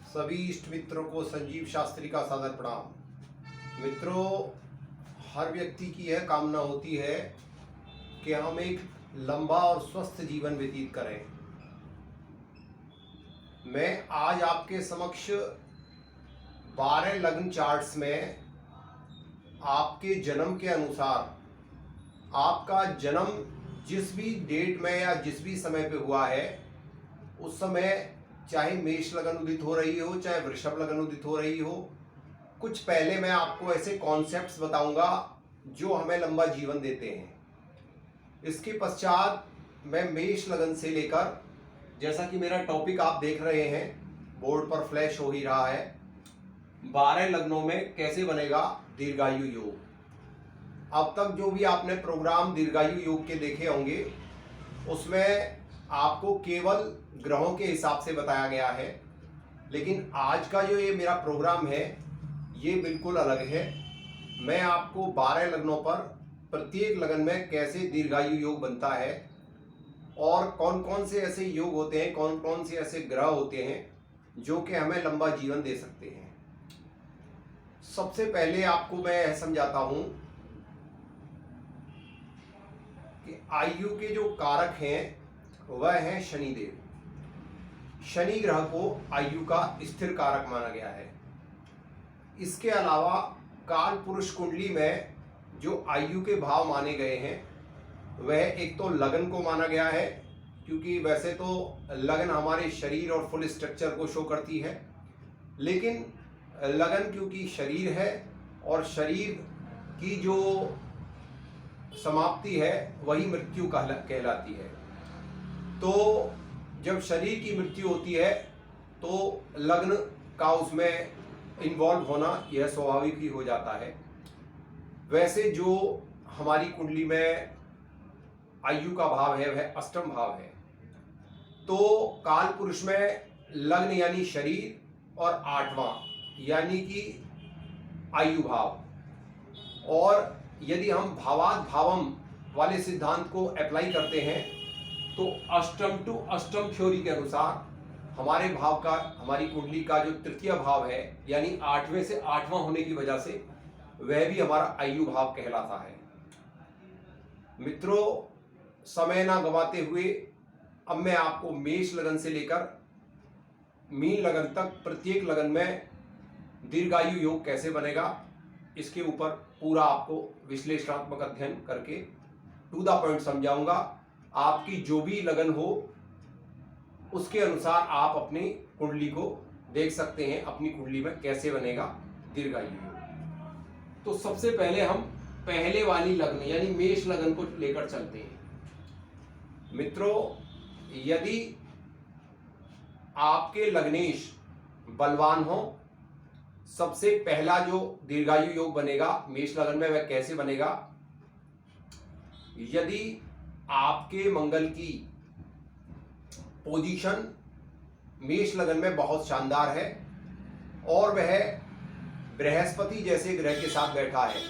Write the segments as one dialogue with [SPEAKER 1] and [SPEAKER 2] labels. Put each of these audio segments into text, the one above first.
[SPEAKER 1] सभी इष्ट मित्रों को संजीव शास्त्री का सादर प्रणाम। मित्रों, हर व्यक्ति की यह कामना होती है कि हम एक लंबा और स्वस्थ जीवन व्यतीत करें। मैं आज आपके समक्ष 12 लग्न चार्ट्स में आपके जन्म के अनुसार आपका जन्म जिस भी डेट में या जिस भी समय पे हुआ है, उस समय चाहे मेष लगन उदित हो रही हो, चाहे वृषभ लगन उदित हो रही हो, कुछ पहले मैं आपको ऐसे कॉन्सेप्ट्स बताऊंगा जो हमें लंबा जीवन देते हैं। इसके पश्चात मैं मेष लगन से लेकर, जैसा कि मेरा टॉपिक आप देख रहे हैं बोर्ड पर फ्लैश हो ही रहा है, 12 लग्नों में कैसे बनेगा दीर्घायु योग। अब तक जो भी आपने प्रोग्राम दीर्घायु योग के देखे होंगे, उसमें आपको केवल ग्रहों के हिसाब से बताया गया है, लेकिन आज का जो ये मेरा प्रोग्राम है ये बिल्कुल अलग है। मैं आपको 12 लग्नों पर प्रत्येक लगन में कैसे दीर्घायु योग बनता है और कौन कौन से ऐसे योग होते हैं, कौन कौन से ऐसे ग्रह होते हैं जो कि हमें लंबा जीवन दे सकते हैं। सबसे पहले आपको मैं समझाता हूं कि आयु के जो कारक हैं वह है शनिदेव। शनि ग्रह को आयु का स्थिर कारक माना गया है। इसके अलावा काल पुरुष कुंडली में जो आयु के भाव माने गए हैं वह एक तो लगन को माना गया है, क्योंकि वैसे तो लगन हमारे शरीर और फुल स्ट्रक्चर को शो करती है, लेकिन लगन क्योंकि शरीर है और शरीर की जो समाप्ति है वही मृत्यु कहलाती है। तो जब शरीर की मृत्यु होती है तो लग्न का उसमें इन्वॉल्व होना यह स्वाभाविक ही हो जाता है। वैसे जो हमारी कुंडली में आयु का भाव है वह अष्टम भाव है। तो काल पुरुष में लग्न यानी शरीर और 8वां यानी कि आयु भाव, और यदि हम भावात भावम वाले सिद्धांत को अप्लाई करते हैं तो अष्टम टू अष्टम थ्योरी के अनुसार हमारे भाव का, हमारी कुंडली का जो तृतीय भाव है यानी 8वें से 8वां होने की वजह से वह भी हमारा आयु भाव कहलाता है। मित्रों, समय ना गवाते हुए अब मैं आपको मेष लगन से लेकर मीन लगन तक प्रत्येक लगन में दीर्घायु योग कैसे बनेगा इसके ऊपर पूरा आपको विश्लेषणात्मक अध्ययन करके टू द पॉइंट समझाऊंगा। आपकी जो भी लगन हो उसके अनुसार आप अपनी कुंडली को देख सकते हैं, अपनी कुंडली में कैसे बनेगा दीर्घायु योग। तो सबसे पहले हम पहले वाली लग्न यानी मेष लगन को लेकर चलते हैं। मित्रों, यदि आपके लग्नेश बलवान हो, सबसे पहला जो दीर्घायु योग बनेगा मेष लगन में वह कैसे बनेगा। यदि आपके मंगल की पोजीशन मेष लगन में बहुत शानदार है और वह बृहस्पति जैसे ग्रह के साथ बैठा है,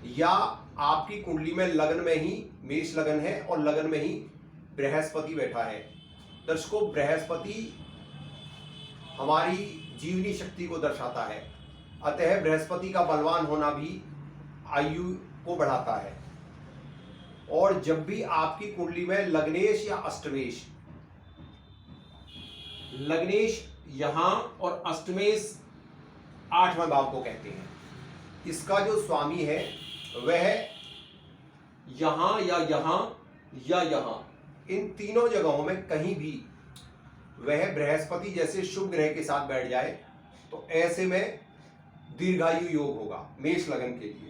[SPEAKER 1] या आपकी कुंडली में लग्न में ही मेष लगन है और लगन में ही बृहस्पति बैठा है। दर्शकों, बृहस्पति हमारी जीवनी शक्ति को दर्शाता है, अतः बृहस्पति का बलवान होना भी आयु को बढ़ाता है। और जब भी आपकी कुंडली में लग्नेश या अष्टमेश, लग्नेश यहां और अष्टमेश 8वें भाव को कहते हैं, इसका जो स्वामी है वह यहां या यहां या यहां, इन तीनों जगहों में कहीं भी वह बृहस्पति जैसे शुभ ग्रह के साथ बैठ जाए तो ऐसे में दीर्घायु योग होगा मेष लगन के लिए।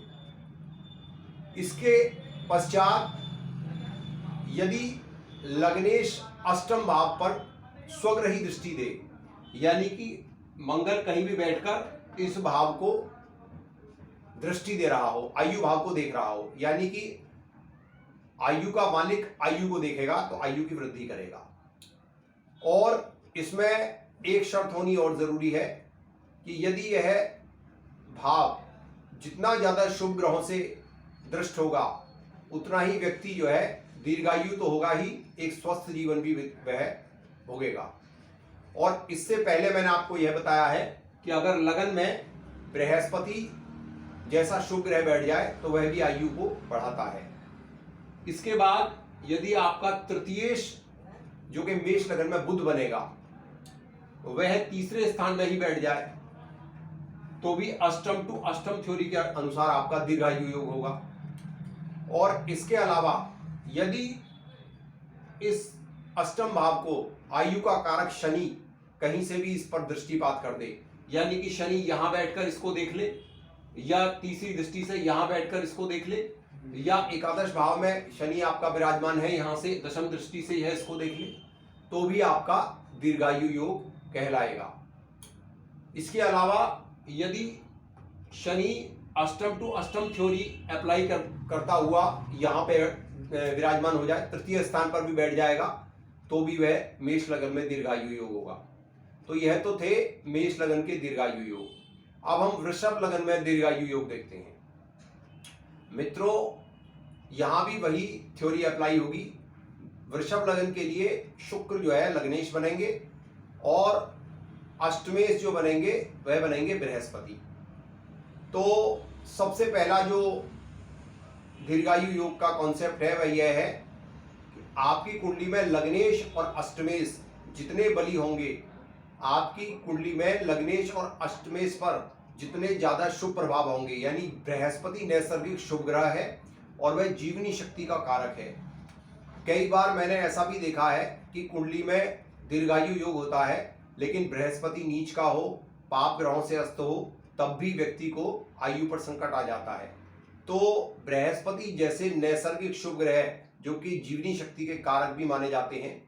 [SPEAKER 1] इसके पश्चात यदि लग्नेश अष्टम भाव पर स्वग्रही दृष्टि दे, यानी कि मंगल कहीं भी बैठकर इस भाव को दृष्टि दे रहा हो, आयु भाव को देख रहा हो, यानी कि आयु का मालिक आयु को देखेगा तो आयु की वृद्धि करेगा। और इसमें एक शर्त होनी और जरूरी है कि यदि यह भाव जितना ज्यादा शुभ ग्रहों से दृष्ट होगा उतना ही व्यक्ति जो है दीर्घायु तो होगा ही, एक स्वस्थ जीवन भी वह भोगेगा। और इससे पहले मैंने आपको यह बताया है कि अगर लगन में बृहस्पति जैसा शुभ ग्रह बैठ जाए तो वह भी आयु को बढ़ाता है। इसके बाद यदि आपका तृतीयेश जो कि मेष लगन में बुध बनेगा वह तीसरे स्थान में ही बैठ जाए तो भी अष्टम टू अष्टम थ्योरी के अनुसार आपका दीर्घायु योग होगा। और इसके अलावा यदि इस अष्टम भाव को आयु का कारक शनि कहीं से भी इस पर दृष्टिपात कर दे, यानी कि शनि यहां बैठकर इसको देख ले या तीसरी दृष्टि से यहां बैठकर इसको देख ले या एकादश भाव में शनि आपका विराजमान है यहां से दशम दृष्टि से यह इसको देख ले तो भी आपका दीर्घायु योग कहलाएगा। इसके अलावा यदि शनि अष्टम टू अष्टम थ्योरी अप्लाई करता हुआ यहाँ पे विराजमान हो जाए, तृतीय स्थान पर भी बैठ जाएगा तो भी वह मेष लगन में दीर्घायु योग होगा। तो यह तो थे मेष लगन के दीर्घायु योग। अब हम वृषभ लगन में दीर्घायु योग देखते हैं। मित्रों, यहां भी वही थ्योरी अप्लाई होगी। वृषभ लगन के लिए शुक्र जो है लग्नेश बनेंगे और अष्टमेश जो बनेंगे वह बनेंगे बृहस्पति। तो सबसे पहला जो दीर्घायु योग का कॉन्सेप्ट है वह यह है कि आपकी कुंडली में लग्नेश और अष्टमेश जितने बली होंगे, आपकी कुंडली में लग्नेश और अष्टमेश पर जितने ज्यादा शुभ प्रभाव होंगे, यानी बृहस्पति नैसर्गिक शुभ ग्रह है और वह जीवनी शक्ति का कारक है। कई बार मैंने ऐसा भी देखा है कि कुंडली में दीर्घायु योग होता है लेकिन बृहस्पति नीच का हो, पाप ग्रहों से अस्त हो, तब भी व्यक्ति को आयु पर संकट आ जाता है। तो बृहस्पति जैसे नैसर्गिक शुभ ग्रह जो कि जीवनी शक्ति के कारक भी माने जाते हैं।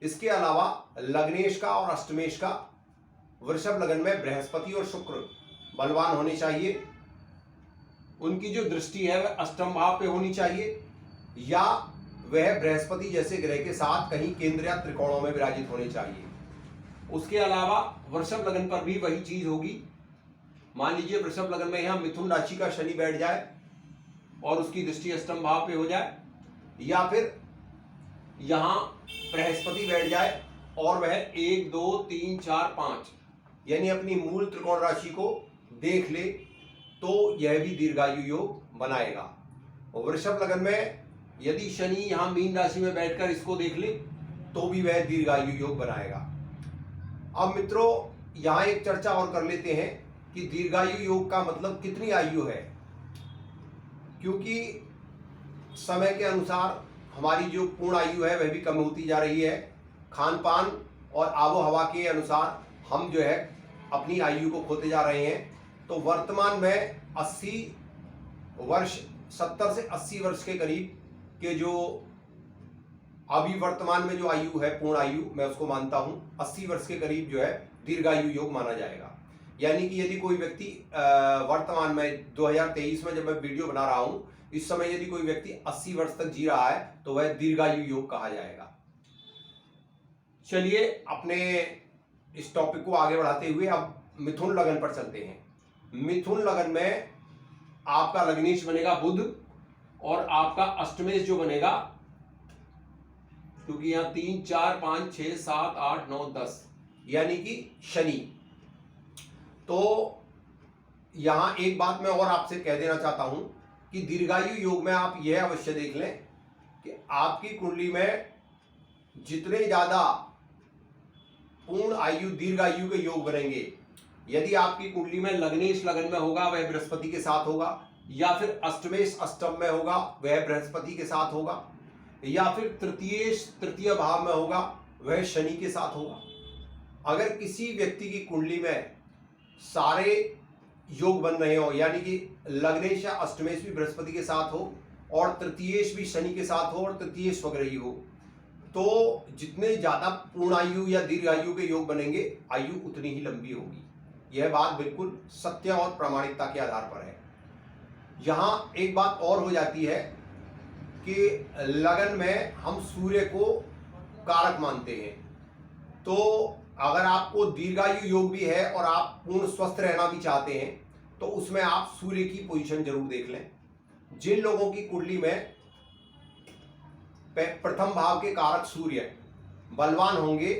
[SPEAKER 1] इसके अलावा लग्नेश का और अष्टमेश का वृषभ लगन में बृहस्पति और शुक्र बलवान होने चाहिए। उनकी जो दृष्टि है वह अष्टम भाव पे होनी चाहिए या वह बृहस्पति जैसे ग्रह के साथ कहीं केंद्र या त्रिकोणों में विराजित होने चाहिए। उसके अलावा वृषभ लगन पर भी वही चीज होगी। मान लीजिए वृषभ लगन में यहां मिथुन राशि का शनि बैठ जाए और उसकी दृष्टि अष्टम भाव पे हो जाए, या फिर यहां बृहस्पति बैठ जाए और वह 1 2 3 4 5 यानी अपनी मूल त्रिकोण राशि को देख ले तो यह भी दीर्घायु योग बनाएगा। वृषभ लगन में यदि शनि यहां मीन राशि में बैठकर इसको देख ले तो भी वह दीर्घायु योग बनाएगा। अब मित्रों, यहां एक चर्चा और कर लेते हैं कि दीर्घायु योग का मतलब कितनी आयु है, क्योंकि समय के अनुसार हमारी जो पूर्ण आयु है वह भी कम होती जा रही है। खान पान और आबो हवा के अनुसार हम जो है अपनी आयु को खोते जा रहे हैं। तो वर्तमान में 80 वर्ष 70 से 80 वर्ष के करीब के जो अभी वर्तमान में जो आयु है पूर्ण आयु मैं उसको मानता हूं 80 वर्ष के करीब जो है दीर्घायु योग माना जाएगा। यानी कि यदि कोई व्यक्ति वर्तमान में 2023 में जब मैं वीडियो बना रहा हूं इस समय यदि कोई व्यक्ति 80 वर्ष तक जी रहा है तो वह दीर्घायु योग कहा जाएगा। चलिए अपने इस टॉपिक को आगे बढ़ाते हुए अब मिथुन लगन पर चलते हैं। मिथुन लगन में आपका लग्नेश बनेगा बुध और आपका अष्टमेश जो बनेगा, क्योंकि यहां 3 4 5 6 7 8 9 10 यानी कि शनि। तो यहां एक बात मैं और आपसे कह देना चाहता हूं कि दीर्घायु योग में आप यह अवश्य देख लें कि आपकी कुंडली में जितने ज्यादा पूर्ण आयु दीर्घायु के योग बनेंगे, यदि आपकी कुंडली में लग्नेश लगन में होगा वह बृहस्पति के साथ होगा, या फिर अष्टमेश अष्टम में होगा वह बृहस्पति के साथ होगा, या फिर तृतीय भाव में होगा वह शनि के साथ होगा। अगर किसी व्यक्ति की कुंडली में सारे योग बन रहे हो, यानी कि लग्नेश या अष्टमेश भी बृहस्पति के साथ हो और तृतीयेश भी शनि के साथ हो और तृतीयेश वग्रही हो, तो जितने ज्यादा पूर्ण आयु या दीर्घायु के योग बनेंगे आयु उतनी ही लंबी होगी। यह बात बिल्कुल सत्य और प्रामाणिकता के आधार पर है। यहां एक बात और हो जाती है कि लगन में हम सूर्य को कारक मानते हैं। तो अगर आपको दीर्घायु योग भी है और आप पूर्ण स्वस्थ रहना भी चाहते हैं तो उसमें आप सूर्य की पोजीशन जरूर देख लें। जिन लोगों की कुंडली में प्रथम भाव के कारक सूर्य बलवान होंगे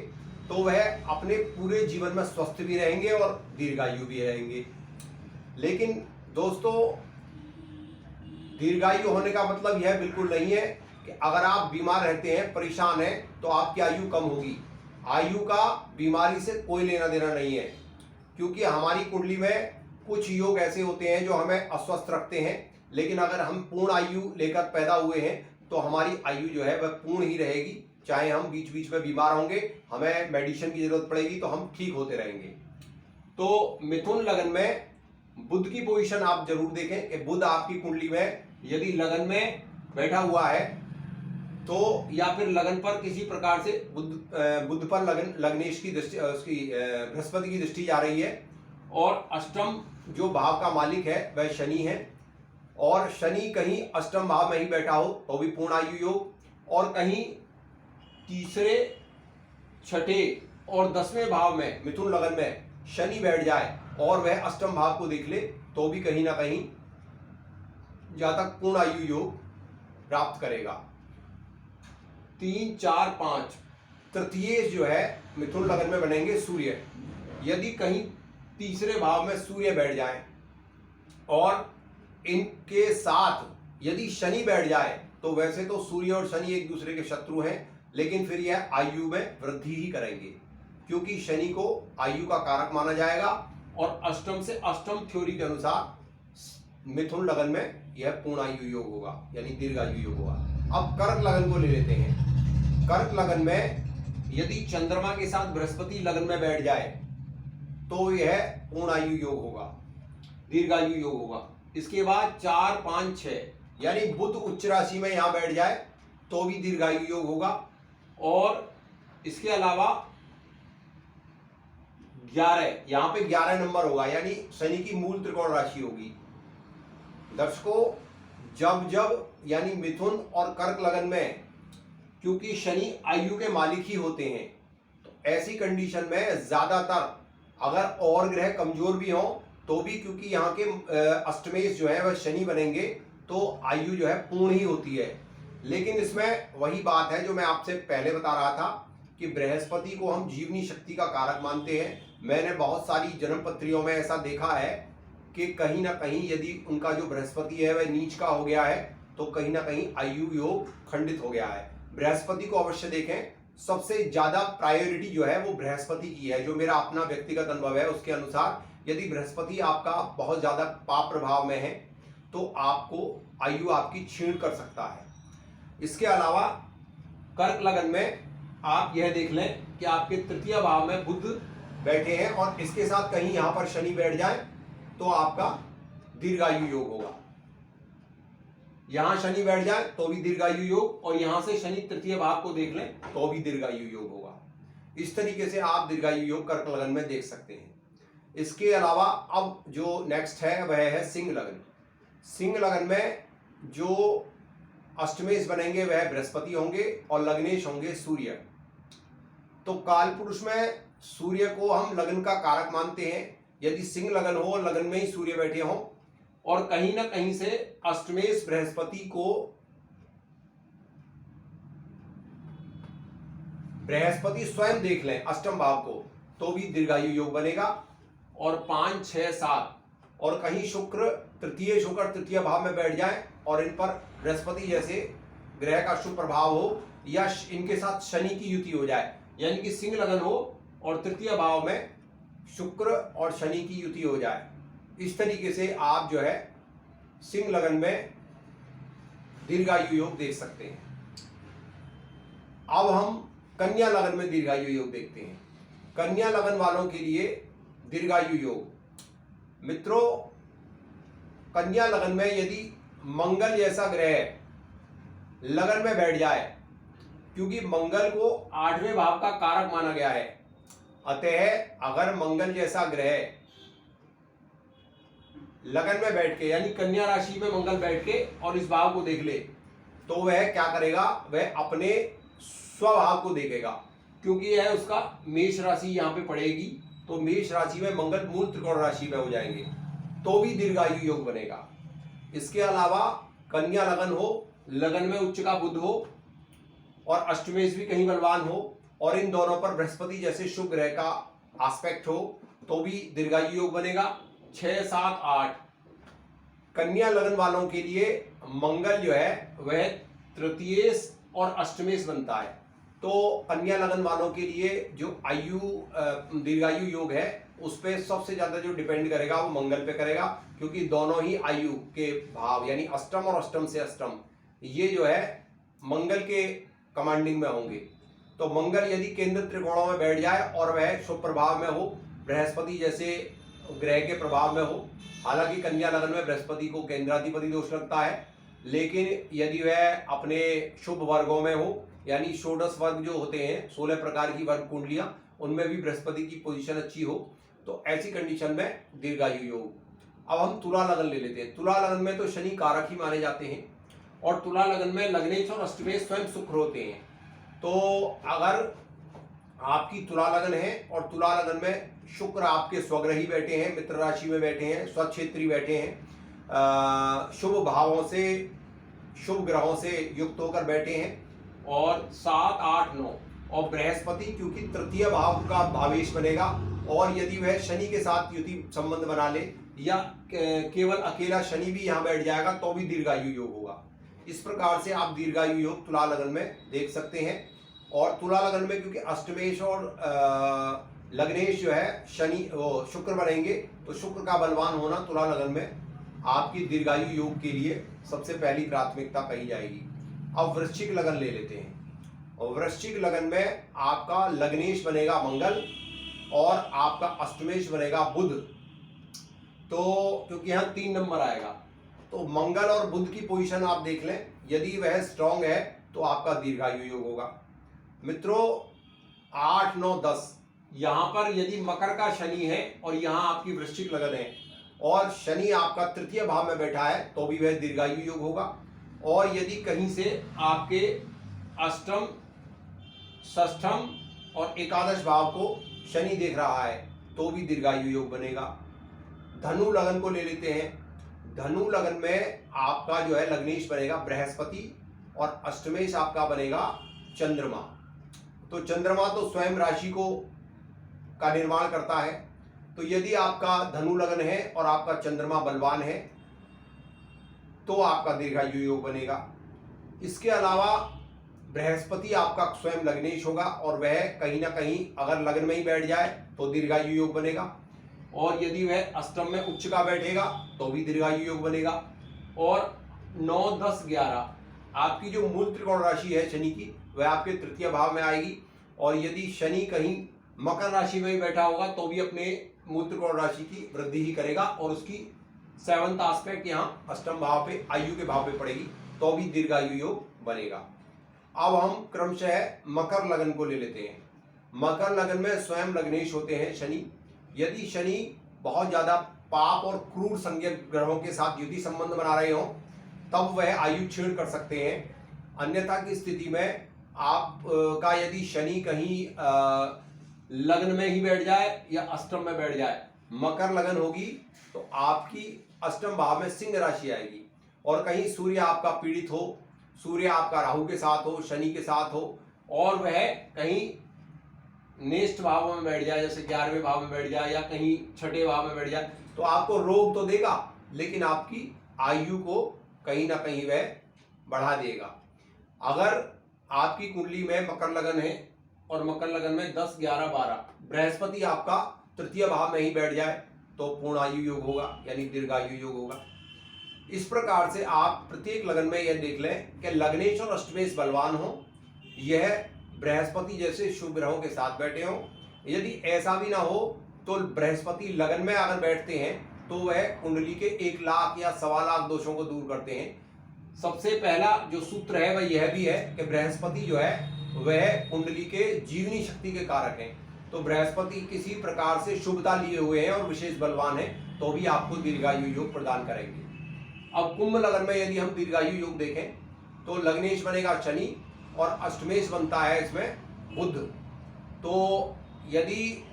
[SPEAKER 1] तो वह अपने पूरे जीवन में स्वस्थ भी रहेंगे और दीर्घायु भी रहेंगे। लेकिन दोस्तों, दीर्घायु होने का मतलब यह बिल्कुल नहीं है कि अगर आप बीमार रहते हैं, परेशान हैं, तो आपकी आयु कम होगी। आयु का बीमारी से कोई लेना देना नहीं है, क्योंकि हमारी कुंडली में कुछ योग ऐसे होते हैं जो हमें अस्वस्थ रखते हैं, लेकिन अगर हम पूर्ण आयु लेकर पैदा हुए हैं तो हमारी आयु जो है वह पूर्ण ही रहेगी। चाहे हम बीच बीच में बीमार होंगे, हमें मेडिसिन की जरूरत पड़ेगी, तो हम ठीक होते रहेंगे। तो मिथुन लगन में बुध की पोजीशन आप जरूर देखें कि बुध आपकी कुंडली में यदि लगन में बैठा हुआ है तो, या फिर लगन पर किसी प्रकार से बुध पर लग्नेश की दृष्टि, उसकी बृहस्पति की दृष्टि जा रही है, और अष्टम जो भाव का मालिक है वह शनि है, और शनि कहीं अष्टम भाव में ही बैठा हो तो भी पूर्ण आयु योग, और कहीं तीसरे, छठे और 10वें भाव में मिथुन लगन में शनि बैठ जाए और वह अष्टम भाव को देख ले तो भी कहीं ना कहीं जातक पूर्ण आयु योग प्राप्त करेगा। 3, 4, 5 तृतीय जो है मिथुन लगन में बनेंगे सूर्य। यदि कहीं तीसरे भाव में सूर्य बैठ जाए और इनके साथ यदि शनि बैठ जाए, तो वैसे तो सूर्य और शनि एक दूसरे के शत्रु हैं, लेकिन फिर यह आयु में वृद्धि ही करेंगे, क्योंकि शनि को आयु का कारक माना जाएगा और अष्टम से अष्टम थ्योरी के अनुसार मिथुन लगन में यह पूर्ण आयु योग होगा, यानी दीर्घायु योग होगा। अब कर्क लगन को ले लेते हैं। कर्क लगन में यदि चंद्रमा के साथ बृहस्पति लगन में बैठ जाए तो यह पूर्ण आयु योग होगा, दीर्घायु योग होगा। इसके बाद 4, 5, 6 यानी बुध उच्च राशि में यहां बैठ जाए तो भी दीर्घायु योग होगा, और इसके अलावा 11 यहां पे 11 नंबर होगा, यानी शनि की मूल त्रिकोण राशि होगी। दर्शकों, जब जब यानी मिथुन और कर्क लगन में, क्योंकि शनि आयु के मालिक ही होते हैं, तो ऐसी कंडीशन में ज्यादातर अगर और ग्रह कमजोर भी हों तो भी, क्योंकि यहाँ के अष्टमेश जो है वह शनि बनेंगे, तो आयु जो है पूर्ण ही होती है। लेकिन इसमें वही बात है जो मैं आपसे पहले बता रहा था कि बृहस्पति को हम जीवनी शक्ति का कारक मानते हैं। मैंने बहुत सारी जन्म पत्रियों में ऐसा देखा है कि कहीं ना कहीं यदि उनका जो बृहस्पति है वह नीच का हो गया है तो कहीं ना कहीं आयु योग खंडित हो गया है। बृहस्पति को अवश्य देखें। सबसे ज्यादा प्रायोरिटी जो है वो बृहस्पति की है। जो मेरा अपना व्यक्तिगत अनुभव है उसके अनुसार यदि बृहस्पति आपका बहुत ज्यादा पाप प्रभाव में है तो आपको आयु आपकी क्षीण कर सकता है। इसके अलावा कर्क लगन में आप यह देख लें कि आपके तृतीय भाव में बुध बैठे हैं और इसके साथ कहीं यहां पर शनि बैठ जाए तो आपका दीर्घायु योग होगा। यहां शनि बैठ जाए तो भी दीर्घायु योग, और यहां से शनि तृतीय भाव को देख लें तो भी दीर्घायु योग होगा। इस तरीके से आप दीर्घायु योग कर्क लगन में देख सकते हैं। इसके अलावा अब जो नेक्स्ट है वह है सिंह लगन। सिंह लगन में जो अष्टमेश बनेंगे वह बृहस्पति होंगे और लग्नेश होंगे सूर्य। तो काल पुरुष में सूर्य को हम लगन का कारक मानते हैं। यदि सिंह लगन हो और लगन में ही सूर्य बैठे हों और कहीं ना कहीं से अष्टमेश बृहस्पति को, बृहस्पति स्वयं देख लें अष्टम भाव को तो भी दीर्घायु योग बनेगा। और 5, 6, 7 और कहीं शुक्र तृतीय भाव में बैठ जाए और इन पर बृहस्पति जैसे ग्रह का शुभ प्रभाव हो या इनके साथ शनि की युति हो जाए, यानी कि सिंह लगन हो और तृतीय भाव में शुक्र और शनि की युति हो जाए, इस तरीके से आप जो है सिंह लगन में दीर्घायु योग देख सकते हैं। अब हम कन्या लगन में दीर्घायु योग देखते हैं। कन्या लगन वालों के लिए दीर्घायु योग, मित्रों, कन्या लगन में यदि मंगल जैसा ग्रह लगन में बैठ जाए, क्योंकि मंगल को 8वें भाव का कारक माना गया है, अतः अगर मंगल जैसा ग्रह लगन में बैठ के, यानी कन्या राशि में मंगल बैठ के और इस भाव को देख ले तो वह क्या करेगा, वह अपने स्वभाव को देखेगा, क्योंकि यह उसका मेष राशि यहाँ पे पड़ेगी, तो मेष राशि में मंगल मूल त्रिकोण राशि में हो जाएंगे तो भी दीर्घायु योग बनेगा। इसके अलावा कन्या लगन हो, लगन में उच्च का बुध हो और अष्टमेश भी कहीं बलवान हो और इन दोनों पर बृहस्पति जैसे शुभ ग्रह का एस्पेक्ट हो तो भी दीर्घायु योग बनेगा। 6, 7, 8 कन्या लगन वालों के लिए मंगल जो है वह तृतीयेश और अष्टमेश बनता है। तो कन्या लगन वालों के लिए जो दीर्घायु योग है उस पर सबसे ज्यादा जो डिपेंड करेगा वो मंगल पे करेगा, क्योंकि दोनों ही आयु के भाव यानी अष्टम और अष्टम से अष्टम ये जो है मंगल के कमांडिंग में होंगे। तो मंगल यदि केंद्र त्रिकोणों में बैठ जाए और वह शुभ प्रभाव में हो, बृहस्पति जैसे ग्रह के प्रभाव में हो, हालांकि कन्या लगन में बृहस्पति को केंद्राधिपति दोष लगता है, लेकिन यदि वह अपने शुभ वर्गों में हो यानी षोडश वर्ग जो होते हैं 16 प्रकार की वर्ग कुंडलियां, उनमें भी बृहस्पति की पोजीशन अच्छी हो, तो ऐसी कंडीशन में दीर्घायु योग। अब हम तुला लगन ले लेते हैं। तुला लगन में तो शनि कारक ही माने जाते हैं और तुला लगन में लग्नेश और अष्टमेश स्वयं शुक्र होते हैं। तो अगर आपकी तुला लगन है और तुला लगन में शुक्र आपके स्वग्रही बैठे हैं, मित्र राशि में बैठे हैं, स्वक्षेत्री बैठे हैं, शुभ भावों से शुभ ग्रहों से युक्त होकर बैठे हैं, और 7, 8, 9 और बृहस्पति क्योंकि तृतीय भाव का भावेश बनेगा, और यदि वह शनि के साथ युति संबंध बना ले या केवल अकेला शनि भी यहाँ बैठ जाएगा तो भी दीर्घायु योग होगा। इस प्रकार से आप दीर्घायु योग तुला लगन में देख सकते हैं। और तुला लगन में क्योंकि अष्टमेश और लग्नेश जो है शुक्र बनेंगे, तो शुक्र का बलवान होना तुला लगन में आपकी दीर्घायु योग के लिए सबसे पहली प्राथमिकता कही जाएगी। अब वृश्चिक लगन ले लेते हैं, और वृश्चिक लगन में आपका लग्नेश बनेगा मंगल और आपका अष्टमेश बनेगा बुध। तो क्योंकि यहाँ 3 नंबर आएगा, तो मंगल और बुध की पोजीशन आप देख लें, यदि वह स्ट्रांग है तो आपका दीर्घायु योग होगा। मित्रों 8, 9, 10 यहाँ पर यदि मकर का शनि है और यहाँ आपकी वृश्चिक लगन है और शनि आपका तृतीय भाव में बैठा है तो भी वह दीर्घायु योग होगा। और यदि कहीं से आपके अष्टम, षष्ठम और एकादश भाव को शनि देख रहा है तो भी दीर्घायु योग बनेगा। धनु लगन को ले लेते हैं। धनु लगन में आपका जो है लग्नेश बनेगा बृहस्पति और अष्टमेश आपका बनेगा चंद्रमा। तो चंद्रमा तो स्वयं राशि का निर्माण करता है, तो यदि आपका धनु लगन है और आपका चंद्रमा बलवान है तो आपका दीर्घायु योग बनेगा। इसके अलावा बृहस्पति आपका स्वयं लग्नेश होगा और वह कहीं ना कहीं अगर लगन में ही बैठ जाए तो दीर्घायु योग बनेगा, और यदि वह अष्टम में उच्च का बैठेगा तो भी दीर्घायु योग बनेगा। और 9, 10, 11 आपकी जो मूल त्रिकोण राशि है शनि की वह आपके तृतीय भाव में आएगी, और यदि शनि कहीं मकर राशि में ही बैठा होगा तो भी अपने मूल त्रिकोण राशि की वृद्धि ही करेगा, और उसकी 7th एस्पेक्ट यहाँ अष्टम भाव पे आयु के भाव पे पड़ेगी तो भी दीर्घायु योग बनेगा। अब हम क्रमशः मकर लगन को ले लेते हैं। मकर लगन में स्वयं लग्नेश होते हैं शनि। यदि शनि बहुत ज्यादा पाप और क्रूर संज्ञक ग्रहों के साथ युति संबंध बना रहे हो तब वह आयु छीण कर सकते हैं, अन्यथा की स्थिति में आप का यदि शनि कहीं लग्न में ही बैठ जाए या अष्टम में बैठ जाए, मकर लगन होगी तो आपकी अष्टम भाव में सिंह राशि आएगी, और कहीं सूर्य आपका पीड़ित हो, सूर्य आपका राहु के साथ हो, शनि के साथ हो, और वह कहीं नेष्ट भाव में बैठ जाए, जैसे 11वें भाव में बैठ जाए या कहीं 6ठे भाव में बैठ जाए, तो आपको रोग तो देगा लेकिन आपकी आयु को कहीं ना कहीं वह बढ़ा देगा। अगर आपकी कुंडली में मकर लगन है और मकर लगन में 10, 11, 12 बृहस्पति आपका तृतीय भाव में ही बैठ जाए तो पूर्ण आयु योग होगा यानी दीर्घायु योग होगा। इस प्रकार से आप प्रत्येक लगन में यह देख लें कि लग्नेश और अष्टमेश बलवान हो, यह बृहस्पति जैसे शुभ ग्रहों के साथ बैठे हो। यदि ऐसा भी ना हो तो बृहस्पति लगन में अगर बैठते हैं तो वह कुंडली के 1 लाख या 1.25 लाख दोषों को दूर करते हैं। सबसे पहला जो सूत्र है वह यह भी है कि बृहस्पति जो है वह कुंडली के जीवनी शक्ति के कारक हैं, तो बृहस्पति किसी प्रकार से शुभता लिए हुए हैं और विशेष बलवान है तो भी आपको दीर्घायु योग प्रदान करेंगे। अब कुंभ लगन में यदि हम दीर्घायु योग देखें तो लग्नेश बनेगा शनि और अष्टमेश बनता है इसमें बुध। तो यदि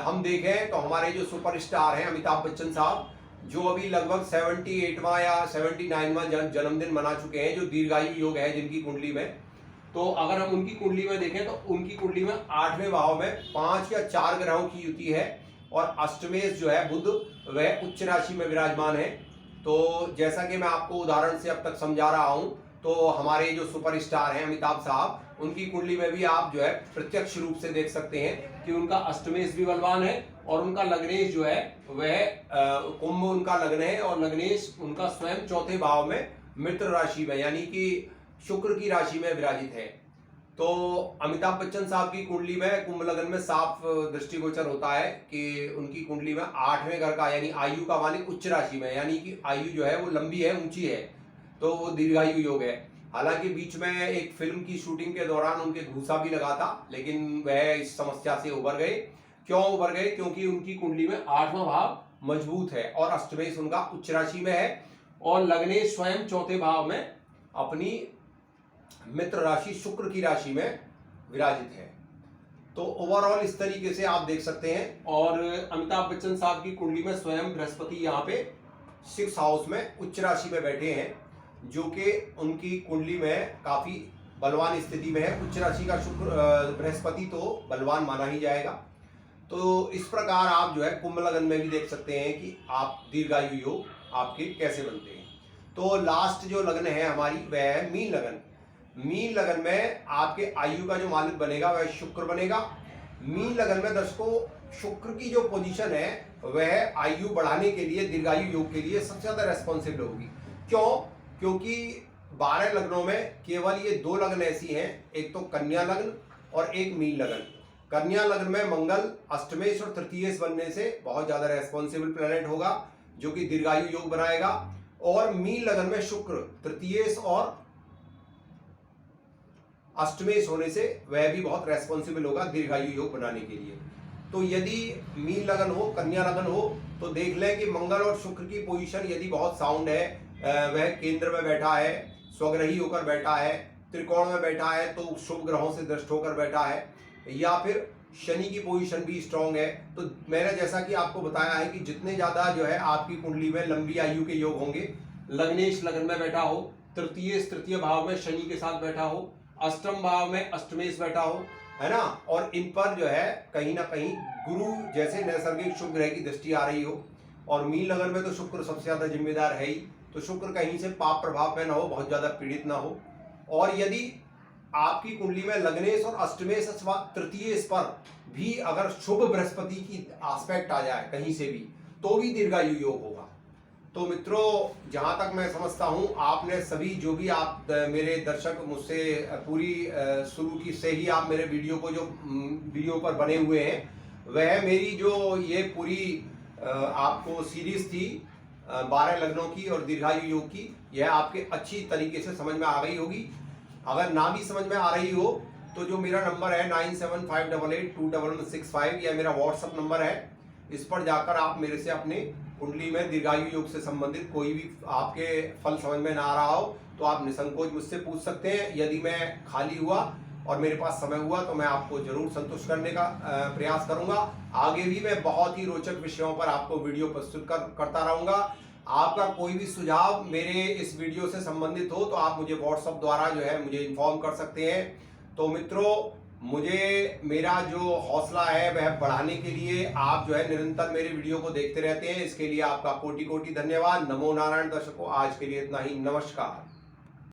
[SPEAKER 1] हम देखें तो हमारे जो सुपरस्टार हैं अमिताभ बच्चन साहब, जो अभी लगभग 78वां या 79वां जन्मदिन मना चुके हैं, जो दीर्घायु योग है जिनकी कुंडली में, तो अगर हम उनकी कुंडली में देखें तो उनकी कुंडली में 8वें भाव में 5 या 4 ग्रहों की युति है और अष्टमेश जो है बुध वह उच्च राशि में विराजमान है। तो जैसा कि मैं आपको उदाहरण से अब तक समझा रहा हूं, तो हमारे जो सुपरस्टार हैं अमिताभ साहब, उनकी कुंडली में भी आप जो है प्रत्यक्ष रूप से देख सकते हैं कि उनका अष्टमेश भी बलवान है और उनका लग्नेश जो है वह कुंभ उनका लग्न है और लग्नेश उनका स्वयं चौथे भाव में मित्र राशि में यानी कि शुक्र की राशि में विराजित है। तो अमिताभ बच्चन साहब की कुंडली में कुंभ लग्न में साफ दृष्टिगोचर होता है कि उनकी कुंडली में 8वें घर का यानी आयु का मालिक उच्च राशि में, यानी कि आयु जो है वो लंबी है, ऊंची है, तो वो दीर्घायु योग है। हालांकि बीच में एक फिल्म की शूटिंग के दौरान उनके घूसा भी लगा था, लेकिन वह इस समस्या से उबर गए। क्यों उबर गए? क्योंकि उनकी कुंडली में 8वां भाव मजबूत है और अष्टमेश उनका उच्च राशि में है और लग्नेश स्वयं चौथे भाव में अपनी मित्र राशि शुक्र की राशि में विराजित है। तो ओवरऑल इस तरीके से आप देख सकते हैं। और अमिताभ बच्चन साहब की कुंडली में स्वयं बृहस्पति यहाँ पे 6th हाउस में उच्च राशि में बैठे हैं, जो कि उनकी कुंडली में काफी बलवान स्थिति में है। उच्च राशि का शुक्र बृहस्पति तो बलवान माना ही जाएगा। तो इस प्रकार आप जो है कुंभ लग्न में भी देख सकते हैं कि आप दीर्घायु योग आपके कैसे बनते हैं। तो लास्ट जो लग्न है हमारी वह है मीन लगन। मीन लगन में आपके आयु का जो मालिक बनेगा वह शुक्र बनेगा। मीन लगन में दर्शकों शुक्र की जो पोजीशन है वह आयु बढ़ाने के लिए, दीर्घायु योग के लिए सबसे ज्यादा रेस्पॉन्सिबल होगी। क्यों? क्योंकि 12 लग्नों में केवल ये 2 लग्न ऐसी हैं, एक तो कन्या लग्न और एक मीन लगन। कन्या लग्न में मंगल अष्टमेश और तृतीयेश बनने से बहुत ज्यादा रेस्पॉन्सिबल प्लैनेट होगा, जो कि दीर्घायु योग बनाएगा। और मीन लगन में शुक्र तृतीयेश और अष्टमेश होने से वह भी बहुत रेस्पॉन्सिबल होगा दीर्घायु योग बनाने के लिए। तो यदि मीन लगन हो, कन्या लगन हो, तो देख लें कि मंगल और शुक्र की पोजीशन यदि बहुत साउंड है, वह केंद्र में बैठा है, स्वग्रही होकर बैठा है, त्रिकोण में बैठा है, तो शुभ ग्रहों से दृष्ट होकर बैठा है, या फिर शनि की पोजीशन भी स्ट्रांग है। तो मैंने जैसा कि आपको बताया है कि जितने ज्यादा जो है आपकी कुंडली में लंबी आयु के योग होंगे, लग्नेश लगन में बैठा हो, तृतीय भाव में शनि के साथ बैठा हो, अष्टम भाव में अष्टमेश बैठा हो, है ना, और इन पर जो है कहीं ना कहीं गुरु जैसे नैसर्गिक शुभ ग्रह की दृष्टि आ रही हो, और मीन लगन में तो शुक्र सबसे ज्यादा जिम्मेदार है ही, तो शुक्र कहीं से पाप प्रभाव में ना हो, बहुत ज्यादा पीड़ित ना हो। और यदि आपकी कुंडली में लग्नेश और अष्टमेश अथवा तृतीयेश पर भी अगर शुभ बृहस्पति की एस्पेक्ट आ जाए कहीं से भी, तो भी दीर्घायु योग होगा। तो मित्रों, जहां तक मैं समझता हूं, आपने सभी जो भी आप मेरे दर्शक मुझसे पूरी शुरू की से ही आप मेरे वीडियो को जो वीडियो पर बने हुए हैं, वह मेरी जो ये पूरी आपको सीरीज थी 12 लग्नों की और दीर्घायु योग की, यह आपके अच्छी तरीके से समझ में आ गई होगी। अगर ना भी समझ में आ रही हो तो जो मेरा नंबर है 9758821165, यह मेरा व्हाट्सअप नंबर है। इस पर जाकर आप मेरे से अपने कुंडली में दीर्घायु योग से संबंधित कोई भी आपके फल समझ में ना आ रहा हो तो आप निसंकोच मुझसे पूछ सकते हैं। यदि मैं खाली हुआ और मेरे पास समय हुआ तो मैं आपको जरूर संतुष्ट करने का प्रयास करूंगा। आगे भी मैं बहुत ही रोचक विषयों पर आपको वीडियो प्रस्तुत करता रहूंगा। आपका कोई भी सुझाव मेरे इस वीडियो से संबंधित हो तो आप मुझे व्हाट्सएप द्वारा जो है मुझे इन्फॉर्म कर सकते हैं। तो मित्रों, मुझे मेरा जो हौसला है वह बढ़ाने के लिए आप जो है निरंतर मेरे वीडियो को देखते रहते हैं, इसके लिए आपका कोटि कोटि धन्यवाद। नमो नारायण। दर्शकों, आज के लिए इतना ही। नमस्कार।